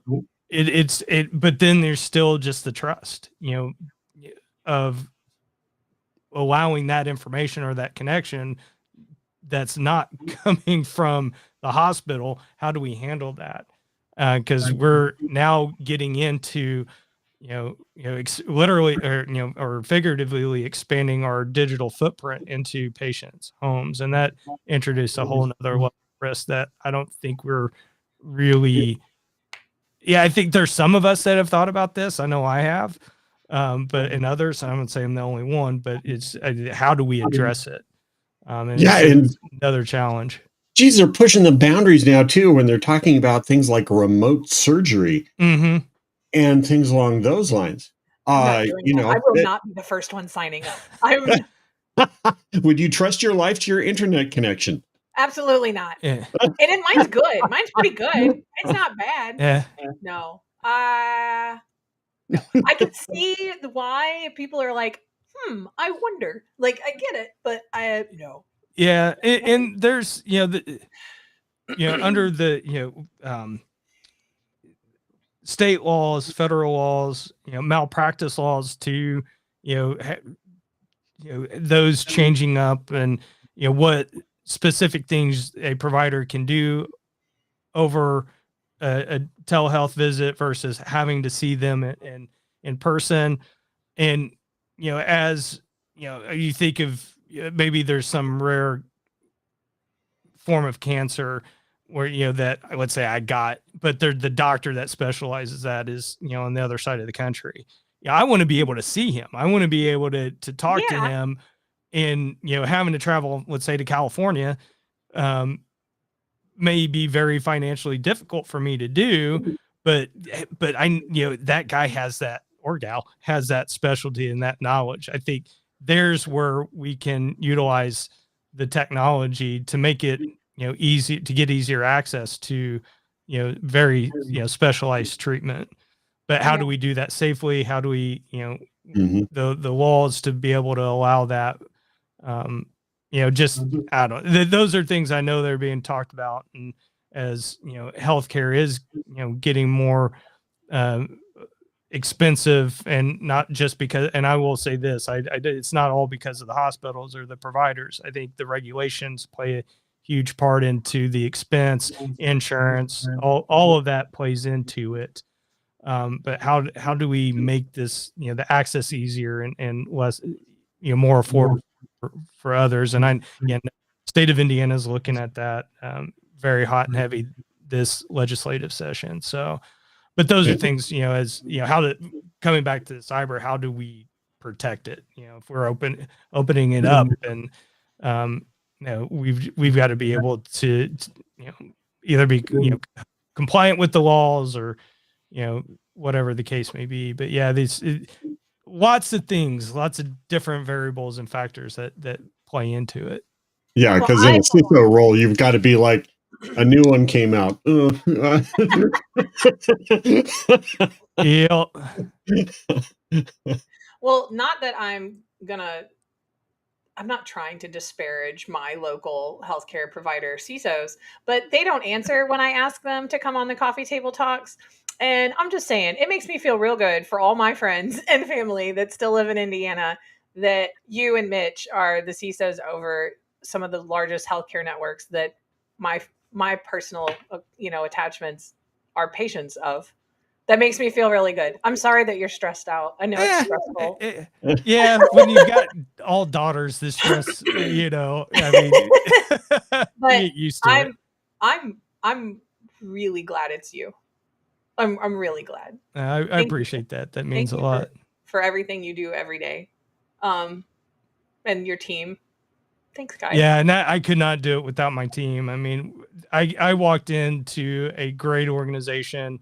B: then there's still just the trust, of allowing that information or that connection that's not coming from the hospital. How do we handle that? Because we're now getting into, literally or figuratively expanding our digital footprint into patients' homes, and that introduced a whole nother level of risk that I don't think we're really. Yeah, I think there's some of us that have thought about this. I know I have, but in others, I wouldn't say I'm the only one. But it's how do we address it? And it's another challenge.
C: Geez, they're pushing the boundaries now too when they're talking about things like remote surgery and things along those lines.
A: I will not be the first one signing up.
C: Would you trust your life to your internet connection?
A: Absolutely not. Yeah. And mine's good. Mine's pretty good. It's not bad.
B: Yeah.
A: No. I can see why people are like, I wonder. Like, I get it, but no.
B: Yeah, and there's under the state laws, federal laws, malpractice laws to those changing up, and what specific things a provider can do over a telehealth visit versus having to see them in person. And as you think of maybe there's some rare form of cancer where that let's say I got, but the doctor that specializes that is on the other side of the country. I want to be able to see him. I want to be able to talk to him. And having to travel, let's say, to California may be very financially difficult for me to do, but I that guy has that, or gal has that specialty and that knowledge. I think there's where we can utilize the technology to make it easy to get easier access to very specialized treatment. But how do we do that safely? How do we the laws to be able to allow that? I don't. Those are things I know they're being talked about, and as healthcare is getting more expensive, and not just because. And I will say this: it's not all because of the hospitals or the providers. I think the regulations play a huge part into the expense, insurance, all of that plays into it. But how do we make this the access easier and less more affordable for others? And state of Indiana is looking at that very hot and heavy this legislative session. So, but those are things as coming back to the cyber, how do we protect it? If we're opening it up, and we've got to be able to either be compliant with the laws or whatever the case may be. But lots of things, lots of different variables and factors that play into it.
C: Yeah, because in a CISO role, you've got to be like, a new one came out.
B: Yeah.
A: Well, not that I'm not trying to disparage my local healthcare provider CISOs, but they don't answer when I ask them to come on the coffee table talks. And I'm just saying, it makes me feel real good for all my friends and family that still live in Indiana, that you and Mitch are the CISOs over some of the largest healthcare networks that my personal, attachments are patients of. That makes me feel really good. I'm sorry that you're stressed out. I know it's stressful.
B: Yeah, when you've got all daughters, the stress,
A: but
B: get used to it.
A: I'm really glad it's you. I'm really glad.
B: I appreciate that. That means a lot
A: for everything you do every day, and your team. Thanks, guys.
B: Yeah, and I could not do it without my team. I mean, I walked into a great organization.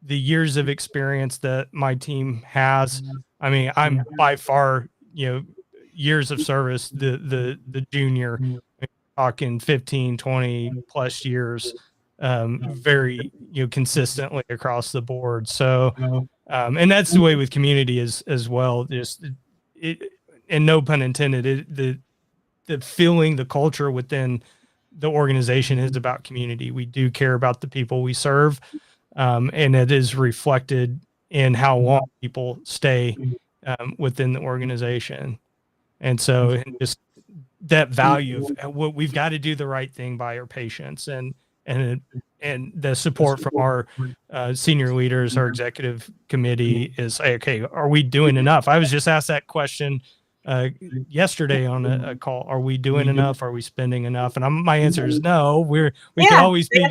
B: The years of experience that my team has, I mean, I'm by far, years of service, the junior, talking 15, 20 plus years, very, consistently across the board. So, and that's the way with community as well. Just it, and no pun intended, the feeling, the culture within the organization is about community. We do care about the people we serve. And it is reflected in how long people stay within the organization. And so just that value of what we've got to do the right thing by our patients and the support from our senior leaders, our executive committee is, okay, are we doing enough? I was just asked that question yesterday on a call. Are we doing enough? Are we spending enough? And my answer is no. We can always be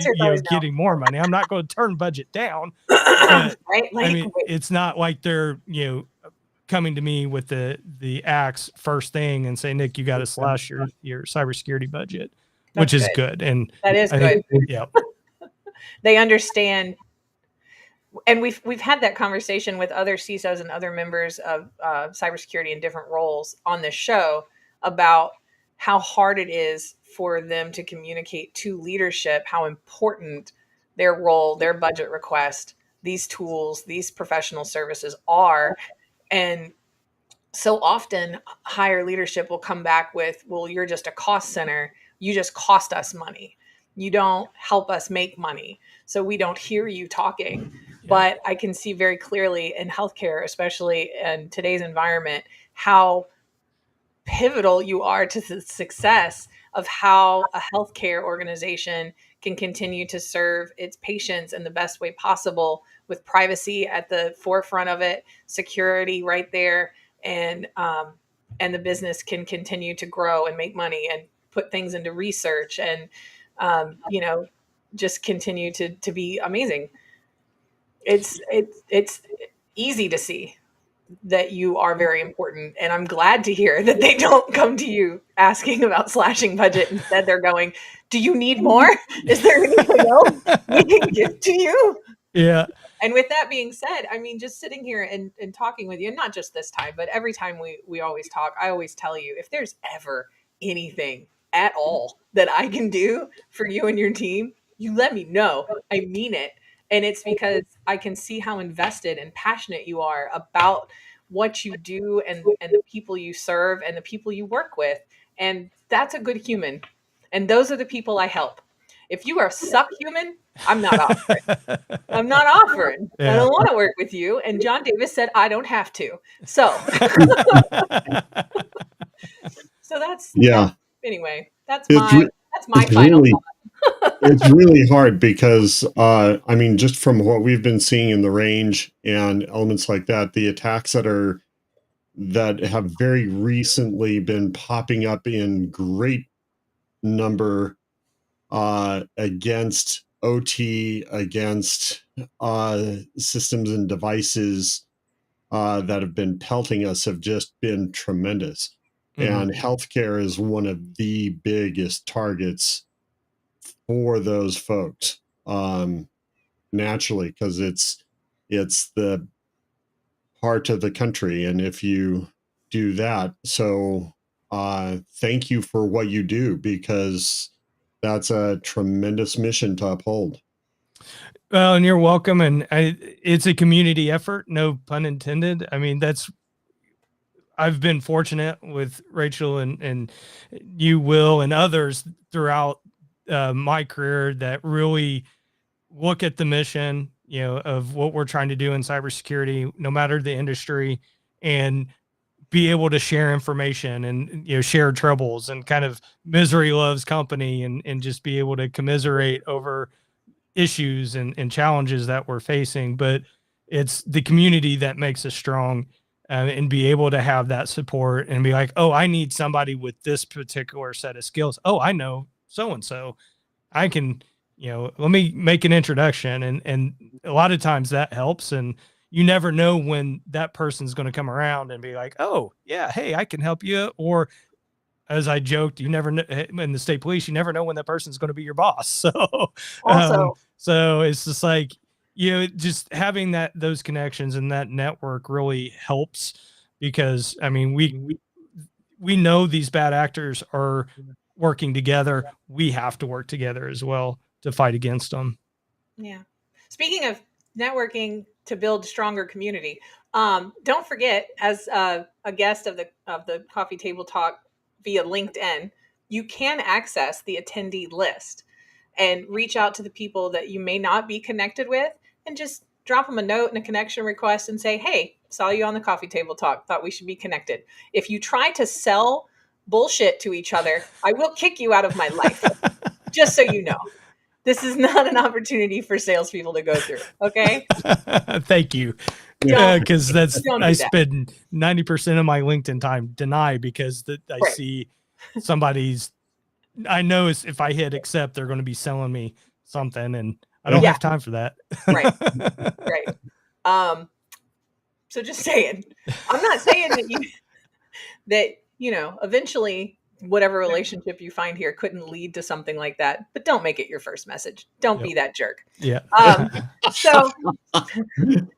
B: getting more money. I'm not going to turn budget down. But,
A: right?
B: I mean, it's not like they're coming to me with the axe first thing and say, Nick, you got to slash your cybersecurity budget, which is good. And
A: that is good.
B: Yeah.
A: They understand. And we've had that conversation with other CISOs and other members of cybersecurity in different roles on this show about how hard it is for them to communicate to leadership how important their role, their budget request, these tools, these professional services are. And so often higher leadership will come back with, well, you're just a cost center. You just cost us money. You don't help us make money. So we don't hear you talking. But I can see very clearly in healthcare, especially in today's environment, how pivotal you are to the success of how a healthcare organization can continue to serve its patients in the best way possible, with privacy at the forefront of it, security right there, and the business can continue to grow and make money and put things into research and just continue to be amazing. It's easy to see that you are very important. And I'm glad to hear that they don't come to you asking about slashing budget. Instead, they're going, do you need more? Is there anything else we can give to you?
B: Yeah.
A: And with that being said, I mean, just sitting here and talking with you, and not just this time, but every time we always talk, I always tell you, if there's ever anything at all that I can do for you and your team, you let me know. I mean it. And it's because I can see how invested and passionate you are about what you do and the people you serve and the people you work with. And that's a good human. And those are the people I help. If you are a suck human, I'm not offering. I'm not offering. Yeah. I don't want to work with you. And John Davis said, I don't have to. So, anyway, that's my final thought.
C: It's really hard because, I mean, just from what we've been seeing in the range and elements like that, the attacks that have very recently been popping up in great number against OT, against systems and devices that have been pelting us have just been tremendous. Mm-hmm. And healthcare is one of the biggest targets for those folks, naturally, because it's the part of the country. And if you do that, so thank you for what you do, because that's a tremendous mission to uphold.
B: Well, and you're welcome. And it's a community effort, no pun intended. I mean, I've been fortunate with Rachel and you, Will, and others throughout my career that really look at the mission, of what we're trying to do in cybersecurity, no matter the industry, and be able to share information and, share troubles, and kind of misery loves company, and just be able to commiserate over issues and challenges that we're facing. But it's the community that makes us strong, and be able to have that support and be like, oh, I need somebody with this particular set of skills. Oh, I know so-and-so, I can, let me make an introduction. And a lot of times that helps. And you never know when that person's going to come around and be like, oh yeah, hey, I can help you. Or as I joked, you never know in the state police, you never know when that person's going to be your boss. So,
A: Also,
B: so it's just like, just having those connections and that network really helps, because I mean, we know these bad actors are working together. We have to work together as well to fight against them.
A: Yeah. Speaking of networking to build stronger community, don't forget, as a guest of the Coffee Table Talk via LinkedIn, you can access the attendee list and reach out to the people that you may not be connected with, and just drop them a note and a connection request and say, hey, saw you on the Coffee Table Talk, thought we should be connected. If you try to sell bullshit to each other, I will kick you out of my life. Just so you know. This is not an opportunity for salespeople to go through. Okay.
B: Thank you. Because I spend 90% of my LinkedIn time deny, because I see somebody's, I know if I hit accept, they're going to be selling me something, and I don't have time for that.
A: Right. So just saying, I'm not saying that eventually whatever relationship you find here couldn't lead to something like that, but don't make it your first message. Don't be that jerk.
B: Yeah.
A: So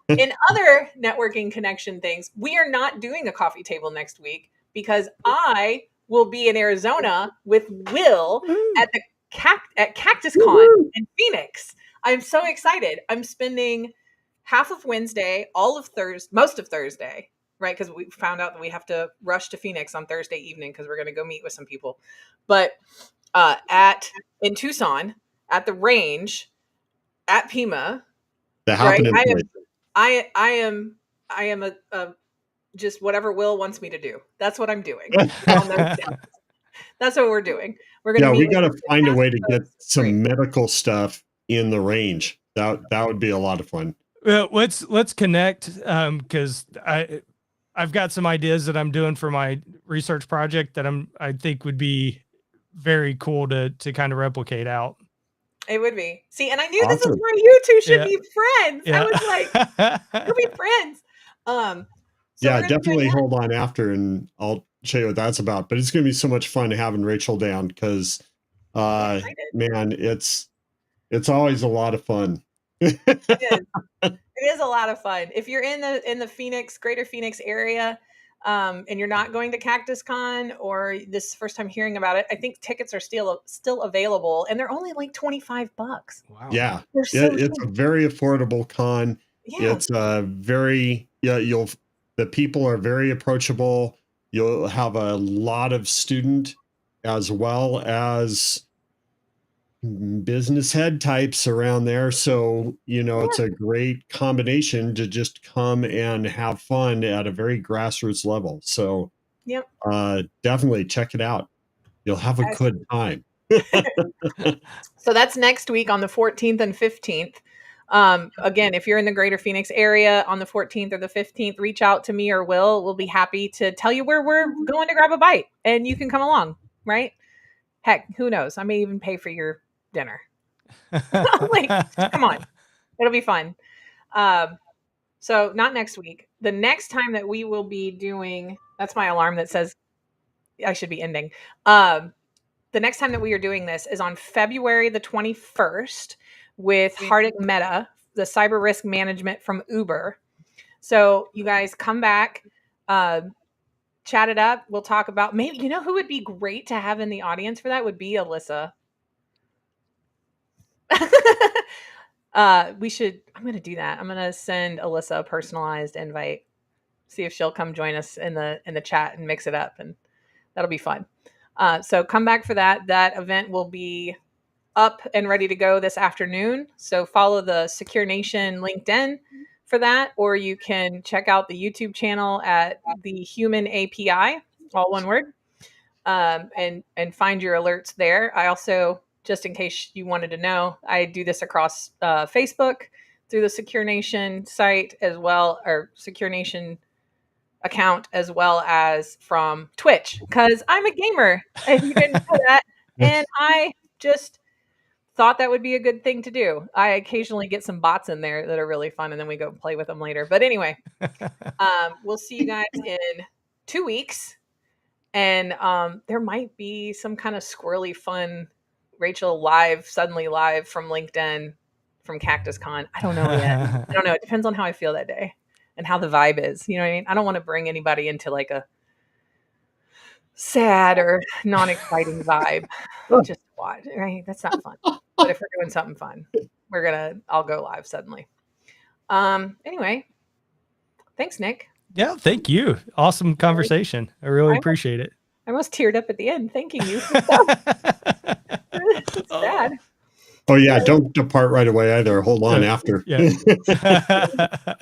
A: in other networking connection things, we are not doing a coffee table next week, because I will be in Arizona with Will at Cactus Con in Phoenix. I'm so excited. I'm spending half of Wednesday, most of Thursday, right? Because we found out that we have to rush to Phoenix on Thursday evening because we're going to go meet with some people. But in Tucson, at the range, at Pima, right? I am a just whatever Will wants me to do. That's what I'm doing. That's what we're doing. We're going to
C: we got to find a way to get some medical stuff in the range. That would be a lot of fun.
B: Well, let's connect, because I've got some ideas that I'm doing for my research project that I think would be very cool to kind of replicate out.
A: It would be. See, and I knew this is where you two should be friends.
B: Yeah.
A: I was like, you'll be friends.
C: So definitely hold on after, and I'll show you what that's about. But it's going to be so much fun having Rachel down, because, man, it's always a lot of fun.
A: It is. It is a lot of fun. If you're in the Phoenix, greater Phoenix area, and you're not going to Cactus Con, or this is the first time hearing about it, I think tickets are still available, and they're only like $25.
B: Wow.
C: Yeah. It's a very affordable con. Yeah. It's the people are very approachable. You'll have a lot of student as well as business head types around there. So, it's a great combination to just come and have fun at a very grassroots level. So definitely check it out. You'll have a good time.
A: So that's next week on the 14th and 15th. Again, if you're in the greater Phoenix area on the 14th or the 15th, reach out to me or Will. We'll be happy to tell you where we're going to grab a bite, and you can come along, right? Heck, who knows? I may even pay for your dinner. Like, come on. It'll be fun. So not next week. The next time that we will be doing, that's my alarm that says I should be ending. The next time that we are doing this is on February the 21st with Hardik Mehta, the cyber risk management from Uber. So you guys come back, chat it up. We'll talk about, maybe, who would be great to have in the audience for that would be Alyssa. I'm going to do that. I'm going to send Alyssa a personalized invite, see if she'll come join us in the chat and mix it up, and that'll be fun. So come back for that. That event will be up and ready to go this afternoon. So follow the Secure Nation LinkedIn for that, or you can check out the YouTube channel at the Human API, all one word, and find your alerts there. I also, just in case you wanted to know, I do this across Facebook through the Secure Nation site as well, or Secure Nation account, as well as from Twitch, because I'm a gamer, and you didn't know that. And I just thought that would be a good thing to do. I occasionally get some bots in there that are really fun, and then we go play with them later. But anyway, we'll see you guys in 2 weeks. And there might be some kind of squirrely fun Rachel suddenly live from LinkedIn from Cactus Con. I don't know yet. I don't know. It depends on how I feel that day and how the vibe is. You know what I mean? I don't want to bring anybody into like a sad or non-exciting vibe. Just watch, right? That's not fun. But if we're doing something fun, I'll go live suddenly. Anyway, thanks, Nick.
B: Yeah, thank you. Awesome conversation. I really appreciate it.
A: I almost teared up at the end thanking you for stuff. It's bad.
C: Oh yeah, don't depart right away either. Hold on after.
A: Yeah. I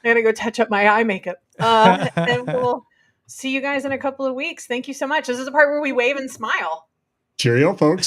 A: gotta go touch up my eye makeup. And we'll see you guys in a couple of weeks. Thank you so much. This is the part where we wave and smile.
C: Cheerio, folks.